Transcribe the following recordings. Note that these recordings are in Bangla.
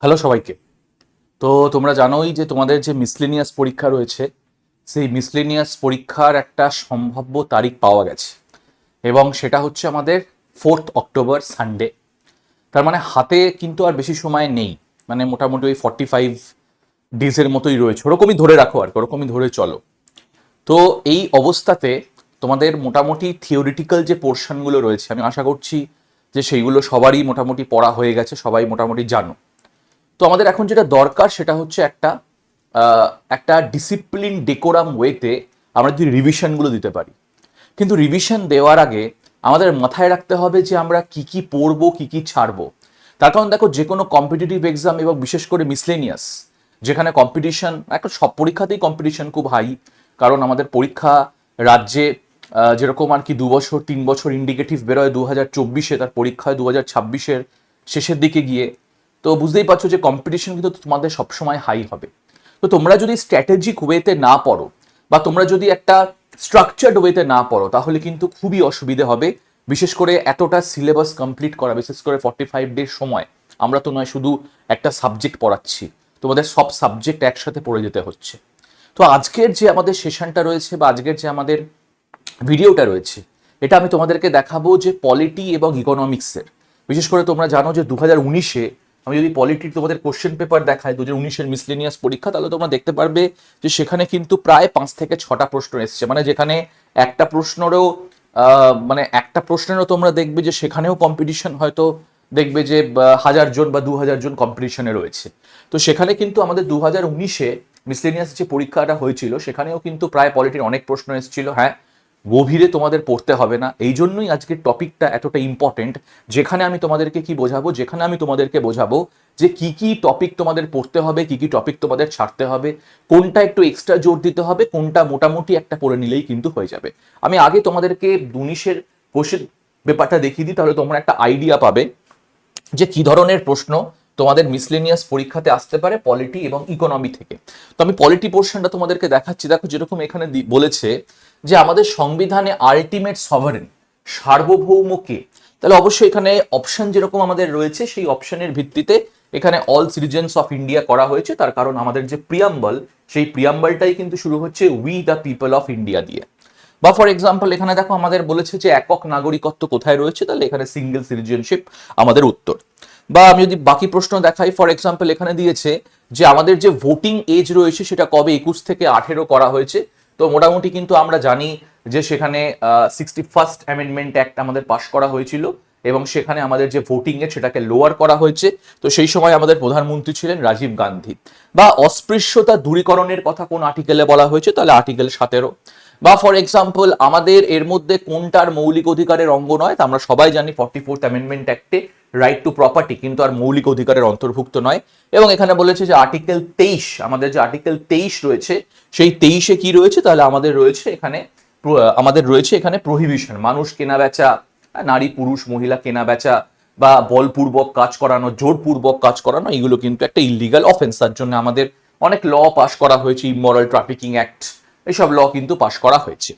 হ্যালো সবাইকে। তো তোমরা জানোই যে তোমাদের যে মিসলেনিয়াস পরীক্ষা রয়েছে, সেই মিসলেনিয়াস পরীক্ষার একটা সম্ভাব্য তারিখ পাওয়া গেছে এবং সেটা হচ্ছে আমাদের 4 অক্টোবর সানডে। তার মানে হাতে কিন্তু আর বেশি সময় নেই, মানে মোটামুটি ওই 45 ডেজের মতোই রয়েছে, ওরকমই ধরে রাখো আর কি, ওরকমই ধরে চলো। তো এই অবস্থাতে তোমাদের মোটামুটি থিওরিটিক্যাল যে পোর্শনগুলো রয়েছে, আমি আশা করছি যে সেইগুলো সবারই মোটামুটি পড়া হয়ে গেছে, সবাই মোটামুটি জানো। তো আমাদের এখন যেটা দরকার সেটা হচ্ছে একটা ডিসিপ্লিন ডেকোরাম ওয়েতে আমরা যদি রিভিশনগুলো দিতে পারি। কিন্তু রিভিশন দেওয়ার আগে আমাদের মাথায় রাখতে হবে যে আমরা কি কি পড়বো, কি কি ছাড়বো। তার কারণ দেখো, যে কোনো কম্পিটিটিভ এক্সাম এবং বিশেষ করে মিসলেনিয়াস, যেখানে কম্পিটিশন, এখন সব পরীক্ষাতেই কম্পিটিশন খুব হাই, কারণ আমাদের পরীক্ষা রাজ্যে যেরকম আর কি 2 বছর 3 বছর ইন্ডিকেটিভ বেরোয় 2024-এ, তার পরীক্ষা হয় 2026-এর শেষের দিকে গিয়ে। তো বুঝতেই পারছো যে কম্পিটিশন কিন্তু তোমাদের সবসময় হাই হবে। তো তোমরা যদি স্ট্র্যাটেজিক ওয়েতে না পড়ো বা তোমরা যদি একটা স্ট্রাকচার্ড ওয়েতে না পড়ো, তাহলে কিন্তু খুবই অসুবিধে হবে। বিশেষ করে এতটা সিলেবাস কমপ্লিট করা, বিশেষ করে 45 ডে সময়, আমরা তো নয় শুধু একটা সাবজেক্ট পড়াচ্ছি, তোমাদের সব সাবজেক্ট একসাথে পড়ে যেতে হচ্ছে। তো আজকের যে আমাদের সেশনটা রয়েছে বা আজকের যে আমাদের ভিডিওটা রয়েছে, এটা আমি তোমাদেরকে দেখাবো যে পলিটি এবং ইকোনমিক্সের। বিশেষ করে তোমরা জানো যে 2019-এ আমি যদি পলিটির তোমাদের কোশ্চেন পেপার দেখাই, 2019-এর মিসলেনিয়াস পরীক্ষা, তাহলে তোমরা দেখতে পারবে যে সেখানে কিন্তু প্রায় 5 থেকে 6টা প্রশ্ন এসছে। মানে যেখানে একটা প্রশ্নেরও একটা প্রশ্নেরও তোমরা দেখবে যে সেখানেও কম্পিটিশন হয়তো দেখবে যে 1000 জন বা 2000 জন কম্পিটিশনে রয়েছে। তো সেখানে কিন্তু আমাদের 2019-এ মিসলেনিয়াস যে পরীক্ষাটা হয়েছিল, সেখানেও কিন্তু প্রায় পলিটির অনেক প্রশ্ন এসেছিল। হ্যাঁ, গভীরে তোমাদের পড়তে হবে না, এই জন্যই আজকের টপিকটা এতটা ইম্পর্টেন্ট। যেখানে আমি তোমাদেরকে কি বোঝাবো, যেখানে আমি তোমাদেরকে বোঝাবো যে কি কি টপিক তোমাদের পড়তে হবে, কি কি টপিক তোমাদের ছাড়তে হবে, কোনটা একটু এক্সট্রা জোর দিতে হবে, কোনটা মোটামুটি একটা পড়ে নিলেই কিন্তু হয়ে যাবে। আমি আগে তোমাদেরকে 2019-এর কোশ্চেন পেপারটা দেখিয়ে দিই, তাহলে তোমরা একটা আইডিয়া পাবে যে কি ধরনের প্রশ্ন তোমাদের মিসলেনিয়াস পরীক্ষাতে আসতে পারে পলিটি এবং ইকোনমি থেকে। তো আমি পলিটি পোর্শনটা তোমাদেরকে দেখাচ্ছি। দেখো, যেরকম এখানে বলেছে যে আমাদের সংবিধানে আলটিমেট সভারেন, সার্বভৌম কে, তাহলে অবশ্যই এখানে অপশন যেরকম আমাদের রয়েছে, সেই অপশনের ভিত্তিতে এখানে অল সিটিজেন্স অফ ইন্ডিয়া করা হয়েছে। তার কারণ আমাদের যে প্রিয়াম্বল, সেই প্রিয়াম্বলটাই কিন্তু শুরু হচ্ছে we the people of India দিয়ে। বা ফর এক্সাম্পল এখানে দেখো আমাদের বলেছে যে একক নাগরিকত্ব কোথায় রয়েছে, তাহলে এখানে সিঙ্গেল সিটিজেনশিপ আমাদের উত্তর। বা আমি যদি বাকি প্রশ্ন দেখাই, ফর এক্সাম্পল এখানে দিয়েছে যে আমাদের যে ভোটিং এজ রয়েছে সেটা কবে 21 থেকে 18 করা হয়েছে। তো মোটামুটি কিন্তু আমরা জানি যে সেখানে 61st অ্যামেন্ডমেন্ট অ্যাক্ট আমাদের পাশ করা হয়েছিল এবং সেখানে আমাদের যে ভোটিং এজ সেটাকে লোয়ার করা হয়েছে। তো সেই সময় আমাদের প্রধানমন্ত্রী ছিলেন রাজীব গান্ধী। বা অস্পৃশ্যতা দূরীকরণের কথা কোন আর্টিকেলে বলা হয়েছে, তাহলে আর্টিকেল 17। বা ফর এক্সাম্পল আমাদের এর মধ্যে কোনটার মৌলিক অধিকারের অঙ্গ নয়, তা আমরা সবাই জানি 44th অ্যামেন্ডমেন্ট অ্যাক্টে রাইট টু প্রপার্টি কিন্তু আর মৌলিক অধিকারের অন্তর্ভুক্ত নয়। এবং এখানে বলেছে যে আর্টিকেল 23, আমাদের যে আর্টিকেল 23 রয়েছে, সেই 23-এ কি রয়েছে, তাহলে আমাদের রয়েছে এখানে প্রহিবিশন, মানুষ কেনা বেচা, নারী পুরুষ মহিলা কেনা বেচা বা বলপূর্বক কাজ করানো, জোরপূর্বক কাজ করানো, এগুলো কিন্তু একটা ইলিগাল অফেন্স। তার জন্য আমাদের অনেক ল পাস করা হয়েছে, ইমরাল ট্রাফিকিং অ্যাক্ট, এইসব ল কিন্তু পাস করা হয়েছে।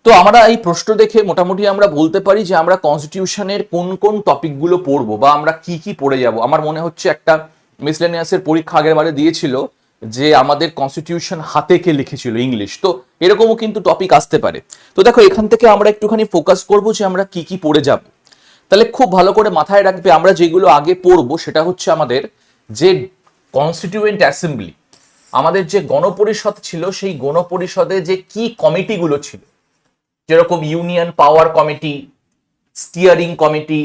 তো আমরা এই প্রশ্ন দেখে মোটামুটি আমরা বলতে পারি যে আমরা কনস্টিটিউশনের কোন কোন টপিকগুলো পড়বো বা আমরা কি কি পড়ে যাব। আমার মনে হচ্ছে একটা মিসলেনিয়াসের পরীক্ষা আগের বারে দিয়েছিল যে আমাদের কনস্টিটিউশন হাতে কে লিখেছিল ইংলিশ, তো এরকমও কিন্তু টপিক আসতে পারে। তো দেখো, এখান থেকে আমরা একটুখানি ফোকাস করবো যে আমরা কি কি পড়ে যাব। তাহলে খুব ভালো করে মাথায় রাখবে, আমরা যেগুলো আগে পড়বো সেটা হচ্ছে আমাদের যে কনস্টিটিউয়েন্ট অ্যাসেম্বলি, আমাদের যে গণপরিষদ ছিল, সেই গণপরিষদে যে কি কমিটিগুলো ছিল, যেরকম union power committee, steering committee,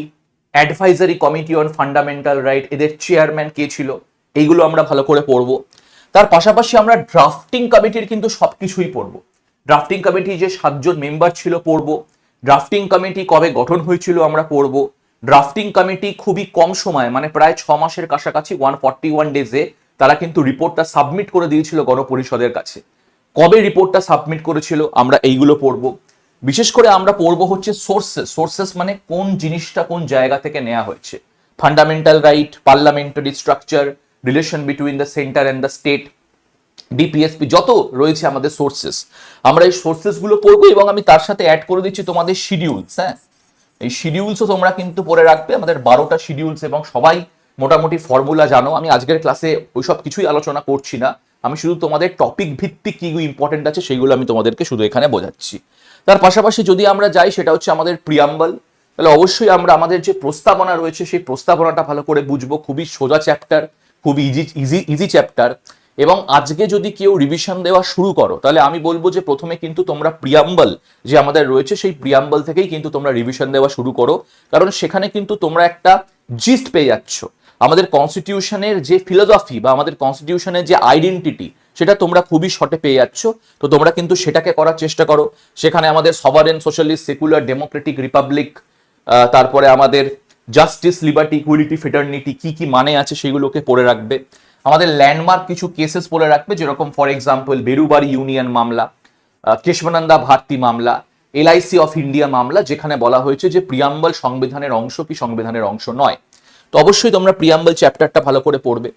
advisory committee on fundamental right, এদের চেয়ারম্যান কে ছিল, এইগুলো আমরা ভালো করে পড়বো। তার পাশাপাশি আমরা ড্রাফটিং কমিটির কিন্তু সবকিছুই পড়বো। ড্রাফটিং কমিটি যে 7জন মেম্বার ছিল পড়বো। ড্রাফটিং কমিটি কবে গঠন হয়েছিল আমরা পড়বো। ড্রাফটিং কমিটি খুবই কম সময়, মানে প্রায় 6 মাসের কাছাকাছি, 141 ডেজে তারা কিন্তু রিপোর্টটা সাবমিট করে দিয়েছিল গণপরিষদের কাছে। কবে রিপোর্টটা সাবমিট করেছিল আমরা এইগুলো পড়বো। বিশেষ করে আমরা পড়বো হচ্ছে সোর্সেস মানে কোন জিনিসটা কোন জায়গা থেকে নেওয়া হয়েছে। Fundamental right, parliamentary structure, relation between the centre and the state, DPSP, যত রয়েছে আমাদের সোর্সেস, আমরা এই সোর্সেসগুলো পড়বো। এবং আমি তার সাথে অ্যাড করে দিচ্ছি তোমাদের শিডিউলস। হ্যাঁ, এই শিডিউলসও তোমরা কিন্তু পড়ে রাখবে। আমাদের 12টা শিডিউলস এবং সবাই মোটামুটি ফর্মুলা জানো। আমি আজকের ক্লাসে ওইসব কিছুই আলোচনা করছি না, আমি শুধু তোমাদের টপিক ভিত্তিক কি ইম্পর্টেন্ট আছে সেইগুলো আমি তোমাদেরকে শুধু এখানে বোঝাচ্ছি। তার পাশাপাশি যদি আমরা যাই সেটা হচ্ছে আমাদের প্রিয়াম্বল। তাহলে অবশ্যই আমরা আমাদের যে প্রস্তাবনা রয়েছে সেই প্রস্তাবনাটা ভালো করে বুঝবো। খুবই সোজা চ্যাপ্টার, খুবই ইজি চ্যাপ্টার। এবং আজকে যদি কেউ রিভিশন দেওয়া শুরু করো তাহলে আমি বলবো যে প্রথমে কিন্তু তোমরা প্রিয়াম্বল যে আমাদের রয়েছে সেই প্রিয়াম্বল থেকেই কিন্তু তোমরা রিভিশন দেওয়া শুরু করো, কারণ সেখানে কিন্তু তোমরা একটা জিস্ট পেয়ে যাচ্ছ। আমাদের কনস্টিটিউশনের যে ফিলোসফি বা আমাদের কনস্টিটিউশনের যে আইডেন্টিটি সেটা তোমরা খুবই শর্টে পেয়ে যাচ্ছ। তো তোমরা কিন্তু সেটাকে করার চেষ্টা করো। সেখানে আমাদের sovereign, socialist, secular, Democratic, Republic, তারপরে আমাদের জাস্টিস, লিবার্টি, ইকুয়ালিটি, ফেটার্নিটি কি কি মানে আছে সেগুলোকে পড়ে রাখবে। আমাদের ল্যান্ডমার্ক কিছু কেসেস পড়ে রাখবে, যেরকম ফর এক্সাম্পল বেরুবাড়ি ইউনিয়ন মামলা, কেশবানন্দা ভারতী মামলা, এলআইসি অফ ইন্ডিয়া মামলা, যেখানে বলা হয়েছে যে প্রিয়াম্বল সংবিধানের অংশ কি সংবিধানের অংশ নয়। তো অবশ্যই তোমরা প্রিয়াম্বল চ্যাপ্টারটা ভালো করে পড়বে।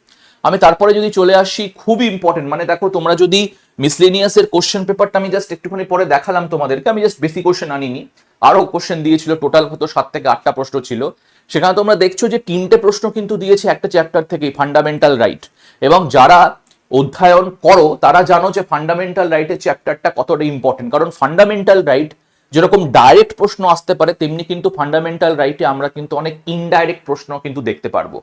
আমি তারপরে যদি চলে আসি, খুবই ইম্পর্টেন্ট, মানে দেখো তোমরা যদি মিসলেনিয়াসের কোশ্চেন পেপারটা আমি জাস্ট একটুখানি পরে দেখালাম তোমাদেরকে, আমি জাস্ট বেসিক কোশ্চেন আনিনি, আরো কোশ্চেন দিয়েছিল, টোটাল হয়তো 7 থেকে 8টা প্রশ্ন ছিল। সেখানে তোমরা দেখছো যে 3টে প্রশ্ন কিন্তু দিয়েছে একটা চ্যাপ্টার থেকেই, ফান্ডামেন্টাল রাইট। এবং যারা অধ্যয়ন করো তারা জানো যে ফান্ডামেন্টাল রাইটের চ্যাপ্টারটা কতটা ইম্পর্টেন্ট, কারণ ফান্ডামেন্টাল রাইট যেরকম ডাইরেক্ট প্রশ্ন আসতে পারে তেমনি কিন্তু ফান্ডামেন্টাল রাইটে আমরা কিন্তু অনেক ইনডাইরেক্ট প্রশ্ন কিন্তু দেখতে পারবো।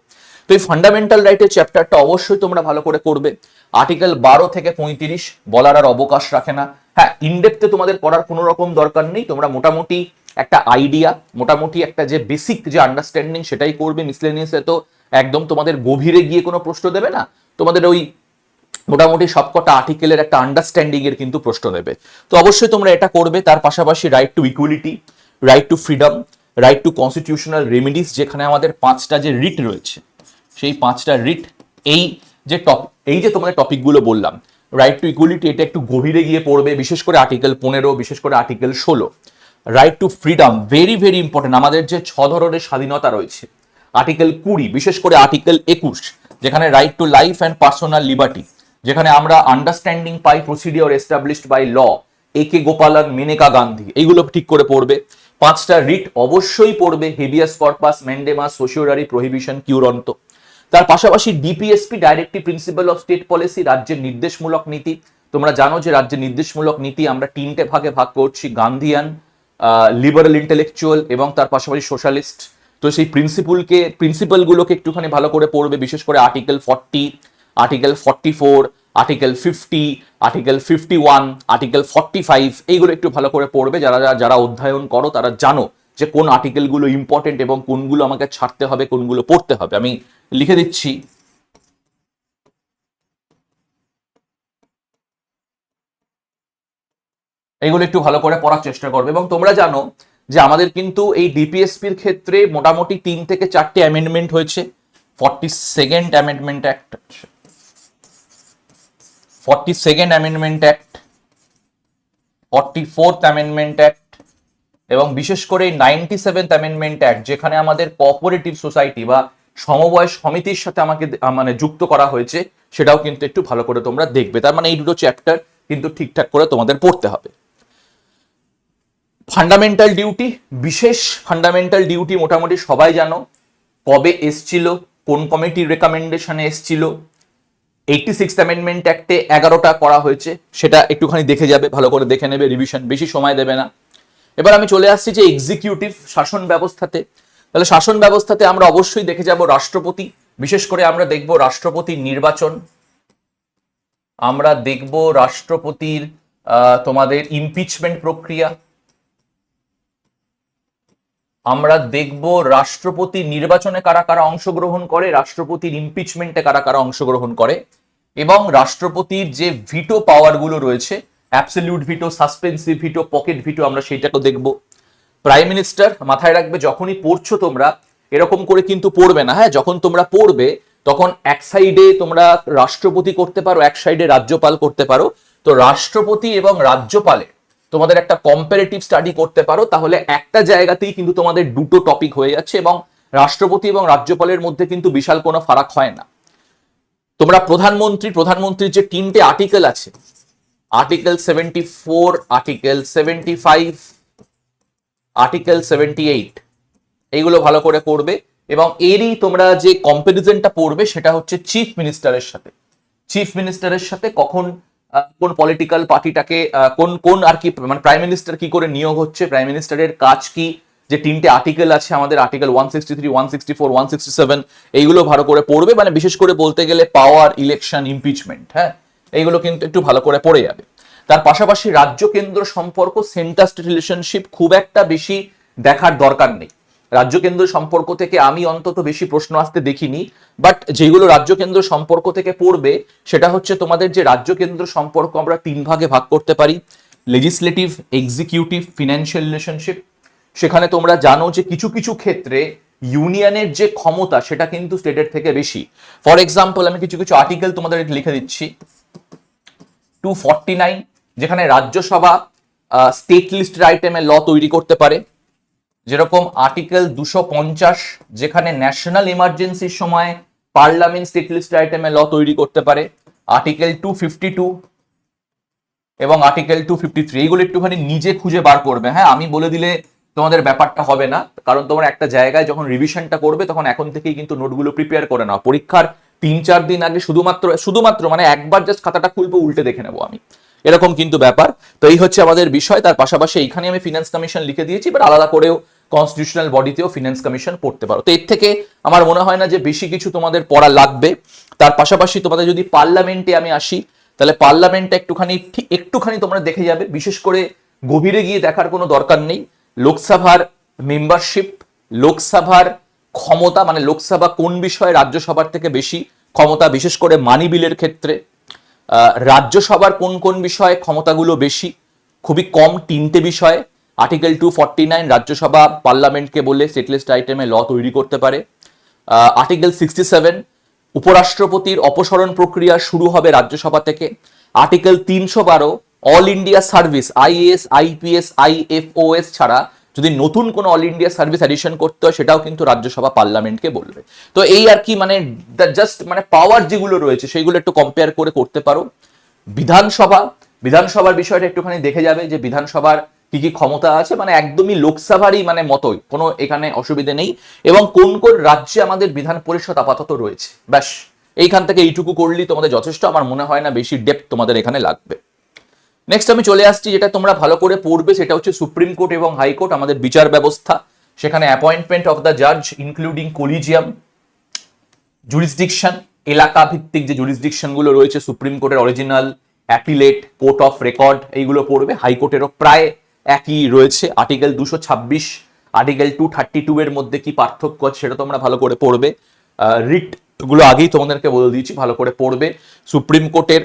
তো এই ফান্ডামেন্টাল রাইটের চ্যাপ্টারটা অবশ্যই তোমরা ভালো করে করবে। আর্টিকেল 12 থেকে 35 বলার আর অবকাশ রাখে না। হ্যাঁ, ইনডেপথে তোমাদের করার কোনো রকম দরকার নেই, তোমরা মোটামুটি একটা আইডিয়া, মোটামুটি একটা যে বেসিক যে আন্ডারস্ট্যান্ডিং সেটাই করবে। মিসলেনিয়াসে তো একদম তোমাদের গভীরে গিয়ে কোনো প্রশ্ন দেবে না, তোমাদের ওই মোটামুটি সবকটা আর্টিকেলের একটা আন্ডারস্ট্যান্ডিং এর কিন্তু প্রশ্ন দেবে। তো অবশ্যই তোমরা এটা করবে। তার পাশাপাশি right to equality, right two freedom, right two constitutional remedies, যেখানে আমাদের 5টা যে রিট রয়েছে সেই 5টা রিট, এই যে তোমাদের টপিকগুলো বললাম, রাইট টু ইকুয়ালিটি এটা একটু গভীরে গিয়ে পড়বে, বিশেষ করে আর্টিকেল 15, বিশেষ করে article 16। Right two freedom very very important, আমাদের যে 6 ধরনের স্বাধীনতা রয়েছে, আর্টিকেল 20, বিশেষ করে আর্টিকেল 21 যেখানে right to life and personal liberty, যেখানে আমরা আন্ডারস্ট্যান্ডিং পাই procedure established by law, A K Gopalan, মেনেকা Gandhi, এইগুলো ঠিক করে পড়বে। 5টা রিট অবশ্যই পড়বে, হেবিয়াস কর্পাস, ম্যান্ডেমাস, সোশিওরারি, প্রহিবিশন, কিউরন্ত। তার পাশাপাশি DPSP, directive principle of state policy, রাজ্যের নির্দেশমূলক নীতি। তোমরা জানো যে রাজ্যের নির্দেশমূলক নীতি আমরা 3টে ভাগে ভাগ করছি, গান্ধিয়ান, লিবারাল ইন্টেলেকচুয়াল এবং তার পাশাপাশি সোশ্যালিস্ট। তো সেই প্রিন্সিপালগুলোকে একটুখানি ভালো করে পড়বে, বিশেষ করে article 40, article 44, article 50, article 51, article 45, এইগুলো একটু ভালো করে পড়বে। যারা অধ্যয়ন করো তারা জানো যে কোন আর্টিকেলগুলো ইম্পর্টেন্ট এবং কোনগুলো আমাকে ছাড়তে হবে, কোনগুলো পড়তে হবে। আমি লিখে দিচ্ছি, এইগুলো একটু ভালো করে পড়ার চেষ্টা করবে। এবং তোমরা জানো যে আমাদের কিন্তু এই ডিপিএসপির ক্ষেত্রে মোটামুটি 3 থেকে 4টে অ্যামেন্ডমেন্ট হয়েছে। 42nd amendment act, 42nd amendment act, 44th amendment act এবং বিশেষ করে 97th অ্যামেন্ডমেন্ট অ্যাক্ট, যেখানে আমাদের কোঅপারেটিভ সোসাইটি বা সমবয় সমিতির সাথে আমাকে মানে যুক্ত করা হয়েছে, সেটাও কিন্তু একটু ভালো করে তোমরা দেখবে। তার মানে এই দুটো চ্যাপ্টার কিন্তু ঠিকঠাক করে তোমাদের পড়তে হবে। ফান্ডামেন্টাল ডিউটি, বিশেষ ফান্ডামেন্টাল ডিউটি মোটামুটি সবাই জানো কবে এসছিল, কোন কমিটির রেকমেন্ডেশনে এসছিল। 86th অ্যামেন্ডমেন্ট অ্যাক্টে 11টা করা হয়েছে, সেটা একটুখানি দেখে যাবে, ভালো করে দেখে নেবে, রিভিশন বেশি সময় দেবে না। এবার আমি চলে আসছি যে এক্সিকিউটিভ শাসন ব্যবস্থাতে। তাহলে শাসন ব্যবস্থাতে আমরা অবশ্যই দেখে যাব রাষ্ট্রপতি, বিশেষ করে আমরা দেখব রাষ্ট্রপতির নির্বাচন, আমরা দেখব রাষ্ট্রপতির তোমাদের ইমপিচমেন্ট প্রক্রিয়া, আমরা দেখব রাষ্ট্রপতি নির্বাচনে কারা কারা অংশগ্রহণ করে, রাষ্ট্রপতির ইমপিচমেন্টে কারা কারা অংশগ্রহণ করে, এবং রাষ্ট্রপতির যে ভিটো পাওয়ার গুলো রয়েছে, অ্যাবসলিউট ভিটো, সাসপেন্সিভ ভিটো, পকেট ভিটো, আমরা সেইটাকেও দেখব। প্রাইম মিনিস্টার মাথায় রাখবে, যখনই পড়ছো তোমরা এরকম করে কিন্তু পড়বে না। হ্যাঁ, যখন তোমরা পড়বে তখন এক সাইডে তোমরা রাষ্ট্রপতি করতে পারো, এক সাইডে রাজ্যপাল করতে পারো। তো রাষ্ট্রপতি এবং রাজ্যপালের তোমাদের একটা কম্পারেটিভ স্টাডি করতে পারো, তাহলে একটা জায়গাতেই কিন্তু তোমাদের দুটো টপিক হয়ে যাচ্ছে এবং রাষ্ট্রপতি এবং রাজ্যপালের মধ্যে কিন্তু বিশাল কোনো ফারাক হয় না। তোমরা প্রধানমন্ত্রীর যে 3টে আর্টিকেল আছে, আর্টিকেল 74, আর্টিকেল 75, আর্টিকেল 78, এইগুলো ভালো করে করবে। এবং এরই তোমরা যে কম্পারিজনটা পড়বে সেটা হচ্ছে চিফ মিনিস্টারের সাথে। চিফ মিনিস্টারের সাথে কখন কোন পলিটিক্যাল পার্টিটাকে কোন কোন আর কি মানে প্রাইম মিনিস্টার কি করে নিয়োগ হচ্ছে, প্রাইম মিনিস্টারের কাজ কি, যে 3টে আর্টিকেল আছে আমাদের, আর্টিকেল 163, 164, 167, এইগুলো ভালো করে পড়বে। মানে বিশেষ করে বলতে গেলে পাওয়ার, ইলেকশন, ইমপিচমেন্ট, হ্যাঁ, এইগুলো কিন্তু একটু ভালো করে পড়ে যাবে। তার পাশাপাশি রাজ্য কেন্দ্র সম্পর্ক, সেন্টার স্টেট রিলেশনশিপ খুব একটা বেশি দেখার দরকার নেই। রাজ্য কেন্দ্র সম্পর্ক থেকে আমি অন্তত বেশি প্রশ্ন আসতে দেখিনি, বাট যেগুলো রাজ্য কেন্দ্র সম্পর্ক থেকে পড়বে সেটা হচ্ছে তোমাদের যে রাজ্য কেন্দ্র সম্পর্ক আমরা 3 ভাগে ভাগ করতে পারি, লেজিসলেটিভ, এক্সিকিউটিভ, ফিনান্সিয়াল রিলেশনশিপ। সেখানে তোমরা জানো যে কিছু কিছু ক্ষেত্রে ইউনিয়নের যে ক্ষমতা সেটা কিন্তু স্টেটের থেকে বেশি। ফর এক্সাম্পল আমি কিছু কিছু আর্টিকেল তোমাদের লিখে দিচ্ছি। 249, যেখানে রাজ্যসভা স্টেট লিস্টের আইটেমে ল তৈরি করতে পারে। যেরকম আর্টিকেল 250, যেখানে ন্যাশনাল ইমার্জেন্সির সময় পার্লামেন্ট স্টেট লিস্ট আইটেমে ল তৈরি করতে পারে। আর্টিকেল 252 এবং আর্টিকেল 253, এইগুলো একটুখানি নিজে খুঁজে বার করবে। হ্যাঁ, আমি বলে দিলে তোমাদের ব্যাপারটা হবে না, কারণ তোমরা একটা জায়গায় যখন রিভিশনটা করবে তখন এখন থেকেই কিন্তু নোটগুলো প্রিপেয়ার করে নাও। পরীক্ষার 3-4 দিন আগে শুধুমাত্র মানে একবার জাস্ট খাতাটা খুলবো, উল্টে দেখে নেবো আমি, এরকম কিন্তু ব্যাপার। তো এই হচ্ছে আমাদের বিষয়। তার পাশাপাশি এইখানে আমি ফিনান্স কমিশন লিখে দিয়েছি, বাট আলাদা করেও কনস্টিটিউশনাল বডিতেও ফিনান্স কমিশন পড়তে পারো। তো এর থেকে আমার মনে হয় না যে বেশি কিছু তোমাদের পড়া লাগবে। তার পাশাপাশি তোমাদের যদি পার্লামেন্টে আমি আসি, তাহলে পার্লামেন্টটা একটুখানি তোমরা দেখে যাবে। বিশেষ করে গভীরে গিয়ে দেখার কোনো দরকার নেই। লোকসভার মেম্বারশিপ, লোকসভার ক্ষমতা, মানে লোকসভা কোন বিষয়ে রাজ্যসভার থেকে বেশি ক্ষমতা, বিশেষ করে মানি বিলের ক্ষেত্রে। রাজ্যসভার কোন কোন বিষয়ে ক্ষমতাগুলো বেশি, খুবই কম 3টে বিষয়ে। আর্টিকেল 249, রাজ্যসভা পার্লামেন্টকে বলে স্টেট লিস্ট আইটেমে ল তৈরি করতে পারে। আর্টিকেল 67, উপরাষ্ট্রপতির অপসারণ প্রক্রিয়া শুরু হবে রাজ্যসভা থেকে। Article 312, all India service, IAS, IPS, IFoS ছাড়া যদি নতুন কোনো অল ইন্ডিয়া সার্ভিস অ্যাডিশন করতে হয় সেটাও কিন্তু রাজ্যসভা পার্লামেন্টকে বলবে। তো এই আর কি, মানে জাস্ট মানে পাওয়ার যেগুলো রয়েছে সেইগুলো একটু কম্পেয়ার করে করতে পারো। বিধানসভার বিষয়টা একটুখানি দেখে যাবে যে বিধানসভার কি কি ক্ষমতা আছে, মানে একদমই লোকসভারই মানে মতোই, কোনো এখানে অসুবিধে নেই। এবং কোন কোন রাজ্যে আমাদের বিধান পরিষদ আপাতত রয়েছে, ব্যাস এইখান থেকে এইটুকু করলেই তোমাদের যথেষ্ট। আমার মনে হয় না বেশি ডেপথ তোমাদের এখানে লাগবে। নেক্সট আমি চলে আসছি, যেটা তোমরা ভালো করে পড়বে সেটা হচ্ছে সুপ্রিম কোর্ট এবং হাইকোর্ট, আমাদের বিচার ব্যবস্থা। সেখানে অ্যাপয়েন্টমেন্ট অফ দ্য জাজ ইনক্লুডিং কলিজিয়াম, জুরিসডিকশন, এলাকা ভিত্তিক যে জুরিসডিকশন গুলো রয়েছে, সুপ্রিম কোর্টের original, appellate, court of record, এইগুলো পড়বে। হাইকোর্টেরও প্রায় একই রয়েছে। আর্টিকেল 226, আর্টিকেল 232 এর মধ্যে কি পার্থক্য আছে সেটা তোমরা ভালো করে পড়বে। রিট গুলো আগেই তোমাদেরকে বলে দিয়েছি, ভালো করে পড়বে। সুপ্রিম কোর্টের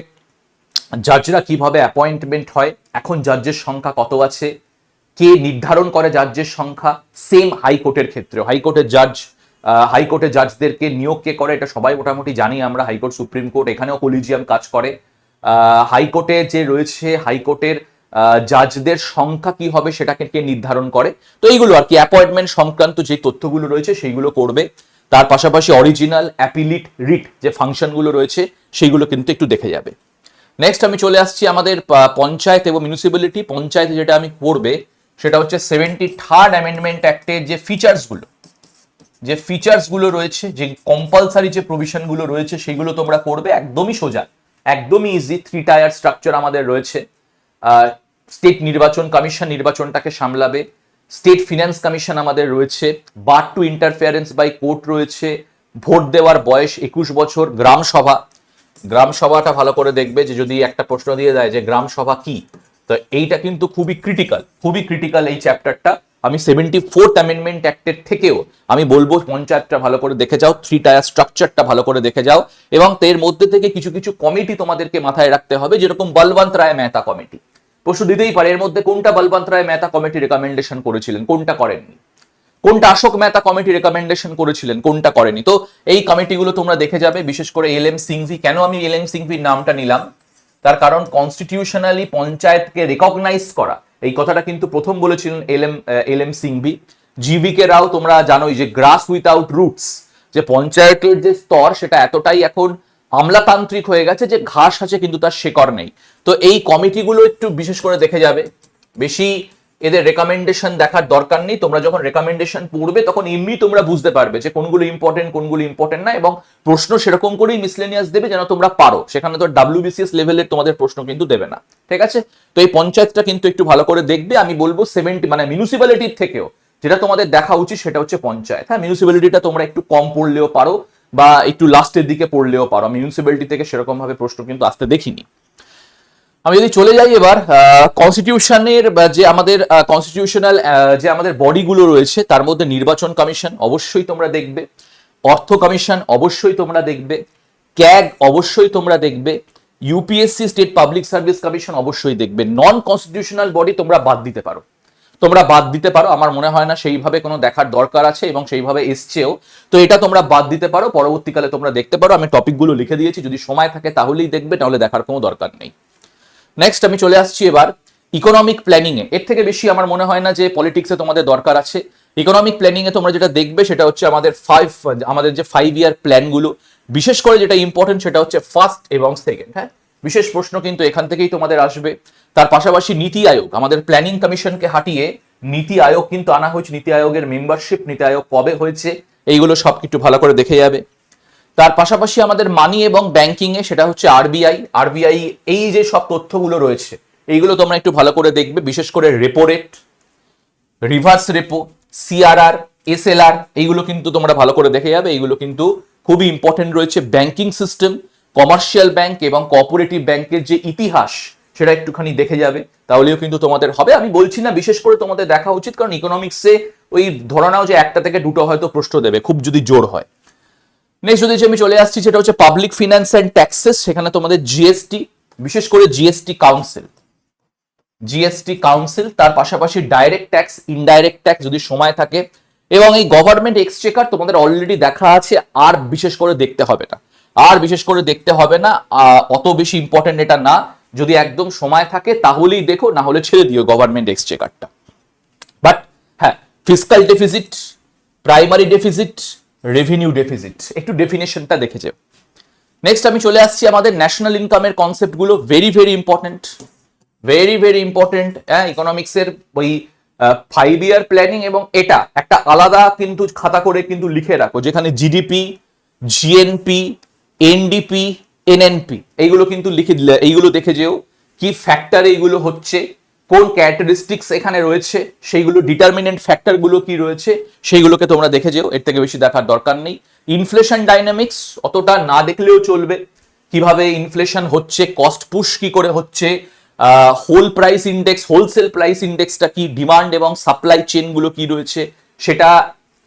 জাজরা কিভাবে অ্যাপয়েন্টমেন্ট হয়, এখন জাজের সংখ্যা কত আছে, কে নির্ধারণ করে জাজের সংখ্যা, সেম হাইকোর্টের ক্ষেত্রে। হাইকোর্টের জাজদেরকে নিয়োগ কে করে এটা সবাই মোটামুটি জানি আমরা। হাইকোর্ট, সুপ্রিম কোর্ট, এখানেও কলিজিয়াম কাজ করে। হাইকোর্টে যে রয়েছে, হাইকোর্টের জাজদের সংখ্যা কি হবে সেটাকে কে নির্ধারণ করে। তো এইগুলো আর কি অ্যাপয়েন্টমেন্ট সংক্রান্ত যে তথ্যগুলো রয়েছে সেইগুলো করবে। তার পাশাপাশি অরিজিনাল, অ্যাপিলিট, রিট যে ফাংশনগুলো রয়েছে সেইগুলো কিন্তু একটু দেখে যাবে। নেক্সট আমি চলে আসছি আমাদের পঞ্চায়েত এবং মিউনিসিপ্যালিটি। পঞ্চায়েতে যেটা আমি পড়বে সেটা হচ্ছে 73rd অ্যামেন্ডমেন্ট অ্যাক্টের যে ফিচার্সগুলো রয়েছে, যে কম্পালসারি যে প্রভিশনগুলো রয়েছে সেগুলো তোমরা পড়বে। একদমই সোজা, একদমই ইজি। 3 টায়ার স্ট্রাকচার আমাদের রয়েছে। স্টেট নির্বাচন কমিশন নির্বাচনটাকে সামলাবে। স্টেট ফিনান্স কমিশন আমাদের রয়েছে। বার টু ইন্টারফেয়ারেন্স বাই কোর্ট রয়েছে। ভোট দেওয়ার বয়স 21 বছর। গ্রাম সভাটা ভালো করে দেখবে, যে যদি একটা প্রশ্ন দিয়ে দেয় যে গ্রাম সভা কি, তো এইটা কিন্তু খুবই ক্রিটিক্যাল এই চ্যাপ্টারটা। আমি 74th অ্যামেন্ডমেন্ট অ্যাক্টের থেকেও আমি বলবো পঞ্চায়েতটা ভালো করে দেখে যাও, 3 টায়ার স্ট্রাকচারটা ভালো করে দেখে যাও। এবং এর মধ্যে থেকে কিছু কিছু কমিটি তোমাদেরকে মাথায় রাখতে হবে, যেরকম বলবন্ত রায় মেহতা কমিটি। প্রশ্ন দিতেই পারে এর মধ্যে কোনটা বলবন্ত রায় মেহতা কমিটি রেকমেন্ডেশন করেছিলেন, কোনটা করেননি, কোনটা অশোক মেহতা কমিটি রেকমেন্ডেশন করেছিলেন, কোনটা করেনি। তো এই কমিটিগুলো তোমরা দেখে যাবে। বিশেষ করে এলএম সিংভি, কেন আমি এলএম সিংভির নামটা নিলাম, তার কারণ কনস্টিটিউশনালি পঞ্চায়েতকে রেকগনাইজ করা, এই কথাটা কিন্তু প্রথম বলেছিলেন এলএম সিংভি। জিভি-কে রাও তোমরা জানোই যে গ্রাস উইথাউট রুটস, যে পঞ্চায়েতের যে স্তর সেটা এতটাই এখন আমলাতান্ত্রিক হয়ে গেছে যে ঘাস আছে কিন্তু তার শেকড় নেই। তো এই কমিটিগুলো একটু বিশেষ করে দেখে যাবে। বেশি এদের রেকমেন্ডেশন দেখার দরকার নেই। তোমরা যখন রেকমেন্ডেশন পড়বে তখন এমনি তোমরা বুঝতে পারবে যে কোনগুলো ইম্পর্টেন্ট না, এবং প্রশ্ন সেরকম করেই মিসলেনিয়াস দেবে যেন তোমরা পারো। সেখানে তো WBCS লেভেলের তোমাদের প্রশ্ন কিন্তু দেবে না, ঠিক আছে? তো এই পঞ্চায়েতটা কিন্তু একটু ভালো করে দেখবে। আমি বলবো 70 মানে মিউনিসিপ্যালিটির থেকেও যেটা তোমাদের দেখা উচিত সেটা হচ্ছে পঞ্চায়েত। হ্যাঁ, মিউনিসিপ্যালিটিটা তোমরা একটু কম পড়লেও পারো বা একটু লাস্টের দিকে পড়লেও পারো। মিউনিসিপ্যালিটি থেকে সেরকম ভাবে প্রশ্ন কিন্তু আসতে দেখিনি। আমি যদি চলে যাই এবার কনস্টিটিউশনের যে আমাদের কনস্টিটিউশনাল যে আমাদের বডিগুলো রয়েছে তার মধ্যে নির্বাচন কমিশন অবশ্যই তোমরা দেখবে, অর্থ কমিশন অবশ্যই তোমরা দেখবে, ক্যাগ অবশ্যই তোমরা দেখবে, UPSC state public service commission অবশ্যই দেখবে। নন কনস্টিটিউশনাল বডি তোমরা বাদ দিতে পারো, আমার মনে হয় না সেইভাবে কোনো দেখার দরকার আছে এবং সেইভাবে এসছেও। তো এটা তোমরা বাদ দিতে পারো, পরবর্তীকালে তোমরা দেখতে পারো। আমি টপিকগুলো লিখে দিয়েছি, যদি সময় থাকে তাহলেই দেখবে, তাহলে দেখার কোনো দরকার নেই। নেক্সট আমি চলে আসছি এবার ইকোনমিক প্ল্যানিং এ। এর থেকে বেশি আমার মনে হয় না যে পলিটিক্সে তোমাদের দরকার আছে। ইকোনমিক প্ল্যানিং এ তোমরা যেটা দেখবে সেটা হচ্ছে আমাদের যে 5 ইয়ার প্ল্যানগুলো, বিশেষ করে যেটা ইম্পর্টেন্ট সেটা হচ্ছে ফার্স্ট এবং সেকেন্ড। হ্যাঁ, বিশেষ প্রশ্ন কিন্তু এখান থেকেই তোমাদের আসবে। তার পাশাপাশি নীতি আয়োগ, আমাদের প্ল্যানিং কমিশনকে হাটিয়ে নীতি আয়োগ কিন্তু আনা হয়েছে। নীতি আয়োগের মেম্বারশিপ, নীতি আয়োগ কবে হয়েছে, এইগুলো সব কিছু ভালো করে দেখে যাবে। তার পাশাপাশি আমাদের মানি এবং ব্যাংকিং এ সেটা হচ্ছে আরবিআই এই যে সব তথ্যগুলো রয়েছে এইগুলো তোমরা একটু ভালো করে দেখবে, বিশেষ করে repo rate, reverse repo, CRR, SLR, এইগুলো কিন্তু তোমরা ভালো করে দেখে যাবে। এইগুলো কিন্তু খুবই ইম্পর্টেন্ট রয়েছে। ব্যাংকিং সিস্টেম, কমার্শিয়াল ব্যাংক এবং কোঅপারেটিভ ব্যাংকের যে ইতিহাস সেটা একটুখানি দেখে যাবে, তাহলেও কিন্তু তোমাদের হবে। আমি বলছি না বিশেষ করে তোমাদের দেখা উচিত, কারণ ইকোনমিক্সে ওই ধরে নাও যে একটা থেকে দুটো হয়তো প্রশ্ন দেবে, খুব যদি জোর হয়। নেক্সট যদি আমি চলে আসছি সেটা হচ্ছে পাবলিক ফিনান্স অ্যান্ড ট্যাক্সেস। সেখানে তোমাদের জিএসটি, বিশেষ করে জিএসটি কাউন্সিল, তার পাশাপাশি ডাইরেক্ট ট্যাক্স, ইনডাইরেক্ট ট্যাক্স যদি সময় থাকে, এবং এই গভর্নমেন্ট এক্সচেকার তোমাদের অলরেডি দেখা আছে, আর বিশেষ করে দেখতে হবে না। অত বেশি ইম্পর্টেন্ট এটা না। যদি একদম সময় থাকে তাহলেই দেখো, না হলে ছেড়ে দিও গভর্নমেন্ট এক্সচেকারটা। বাট হ্যাঁ, fiscal deficit, primary deficit, revenue deficit, একটু ডেফিনেশনটা দেখে যাও। নেক্সট আমি চলে আসছি আমাদের ন্যাশনাল ইনকামের কনসেপ্টগুলো। Very important. হ্যাঁ, ইকোনমিক্সের ওই 5 ইয়ার প্ল্যানিং এবং এটা একটা আলাদা কিন্তু খাতা করে কিন্তু লিখে রাখো, যেখানে জিডিপি, জিএনপি, এনডিপি, এনএনপি এইগুলো কিন্তু লিখে দিলে, এইগুলো দেখে যেও কি ফ্যাক্টর এইগুলো হচ্ছে, কোন ক্যারেক্টারিস্টিক্স এখানে রয়েছে, সেইগুলো ডিটারমিনেন্ট ফ্যাক্টরগুলো কি রয়েছে সেইগুলোকে তোমরা দেখে যেও। এর থেকে বেশি দেখার দরকার নেই। ইনফ্লেশন ডাইনামিক্স অতটা না দেখলেও চলবে, কিভাবে ইনফ্লেশন হচ্ছে, কস্ট পুশ কি করে হচ্ছে, হোলসেল প্রাইস ইন্ডেক্সটা কি, ডিমান্ড এবং সাপ্লাই চেন গুলো কি রয়েছে, সেটা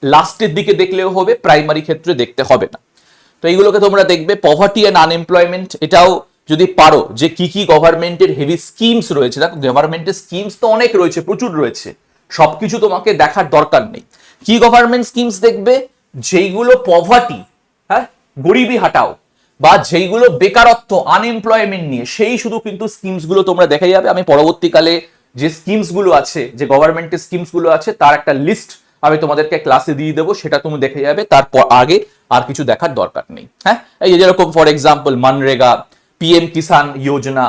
লাস্টের দিকে দেখলেও হবে, প্রাইমারি ক্ষেত্রে দেখতে হবে না। তো এইগুলোকে তোমরা দেখবে। পভার্টি অ্যান্ড আনএমপ্লয়মেন্ট, এটাও যদি পারো যে কি কি গভর্নমেন্টের হেভি স্কিমস রয়েছে। দেখো, গভর্নমেন্টের স্কিমস তো অনেক রয়েছে, প্রচুর রয়েছে, সবকিছু তোমাকে দেখার দরকার নেই। কি গভর্নমেন্ট স্কিমস দেখবে, যেইগুলো পভার্টি, হ্যাঁ, গরিবি হাটাও, বা যেইগুলো বেকারত্ব, আনএমপ্লয়মেন্ট নিয়ে, সেই শুধু কিন্তু স্কিমস গুলো তোমরা দেখে যাবে। আমি পরবর্তীকালে যে স্কিমস গুলো আছে, যে গভর্নমেন্টের স্কিমস গুলো আছে, তার একটা লিস্ট আমি তোমাদেরকে ক্লাসে দিয়ে দেবো, সেটা তুমি দেখে যাবে। তারপর আগে আর কিছু দেখার দরকার নেই। হ্যাঁ, এই যেরকম for example MNREGA, PM Kisan Yojana,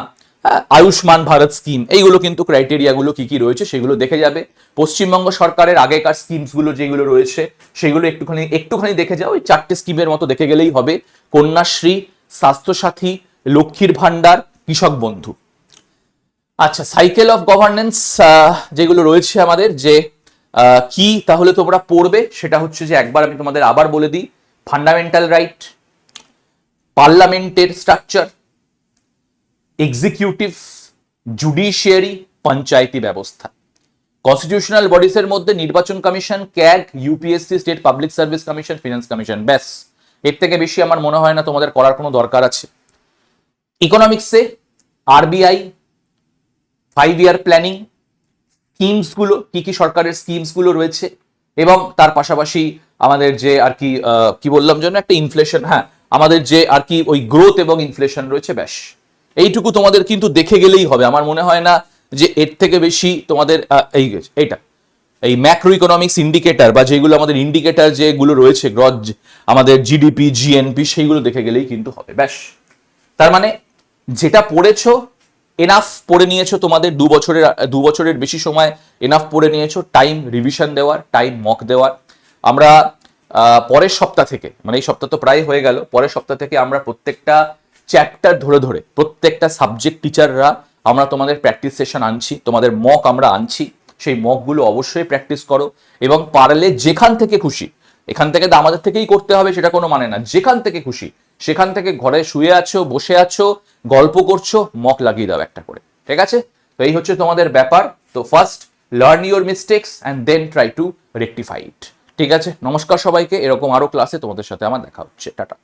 Ayushman Bharat scheme, এইগুলো কিন্তু ক্রাইটেরিয়া গুলো কি কি রয়েছে সেগুলো দেখে যাবে। পশ্চিমবঙ্গ সরকারের আগেকার স্কিমস গুলো যেগুলো রয়েছে সেগুলো একটুখানি দেখে যাও। ওই 4টে স্কিমের মতো দেখে গেলেই হবে। কন্যাশ্রী, স্বাস্থ্যসাথী, লক্ষ্মীর ভান্ডার, কৃষক বন্ধু। আচ্ছা, সাইকেল অফ গভর্নেন্স যেগুলো রয়েছে আমাদের, যে কি তাহলে তোমরা পড়বে সেটা হচ্ছে যে, একবার আমি তোমাদের আবার বলে দিই, ফান্ডামেন্টাল রাইট, পার্লামেন্টের স্ট্রাকচার, এক্সিকিউটিভ, জুডিশিয়ারি, পঞ্চায়েতি ব্যবস্থা। কনস্টিটিউশনাল বডিজের মধ্যে নির্বাচন commission, CAG, UPSC state public service commission, finance commission, ব্যাস। এর থেকে বেশি আমার মনে হয় না তোমাদের করার কোনো দরকার আছে। ইকোনমিক্সে আরবিআই, 5 ইয়ার প্ল্যানিং, স্কিমস গুলো কি কি সরকারের স্কিমস গুলো রয়েছে, এবং তার পাশাপাশি আমাদের যে আর কি কি বললাম যেন একটা ইনফ্লেশন, হ্যাঁ, আমাদের যে আর কি ওই গ্রোথ এবং ইনফ্লেশন রয়েছে, ব্যাস। এইটুকু তোমাদের কিন্তু দেখে গেলেই হবে। আমার মনে হয় না যে এর থেকে বেশি তোমাদের এই ম্যাক্রো ইকোনমিক্স ইন্ডিকেটর বা যেগুলো আমাদের ইন্ডিকেটর যেগুলো রয়েছে, গ্রথ, আমাদের জিডিপি, জিএনপি, সেইগুলো দেখে গেলেই কিন্তু হবে, ব্যাস। তার মানে যেটা পড়েছো এনাফ পড়ে নিয়েছো, তোমাদের 2 বছরের বেশি সময় এনাফ পড়ে নিয়েছো টাইম রিভিশন দেওয়ার, টাইম মক দেওয়ার। আমরা পরের সপ্তাহ থেকে, মানে এই সপ্তাহ তো প্রায় হয়ে গেল, পরের সপ্তাহ থেকে আমরা প্রত্যেকটা চ্যাপ্টার ধরে ধরে প্রত্যেকটা সাবজেক্ট টিচাররা আমরা তোমাদের প্র্যাকটিস সেশন আনছি, তোমাদের মক আমরা আনছি। সেই মকগুলো অবশ্যই প্র্যাকটিস করো এবং পারলে যেখান থেকে খুশি, এখান থেকে তো আমাদের থেকেই করতে হবে সেটা কোনো মানে না, যেখান থেকে খুশি সেখান থেকে ঘরে শুয়ে আছো, বসে আছো, গল্প করছো, মক লাগিয়ে দাও একটা করে, ঠিক আছে? তো এই হচ্ছে তোমাদের ব্যাপার। তো first learn your mistakes and then try to rectify it. ঠিক আছে, নমস্কার সবাইকে। এরকম আরো ক্লাসে তোমাদের সাথে আমার দেখা হচ্ছে। টাটা।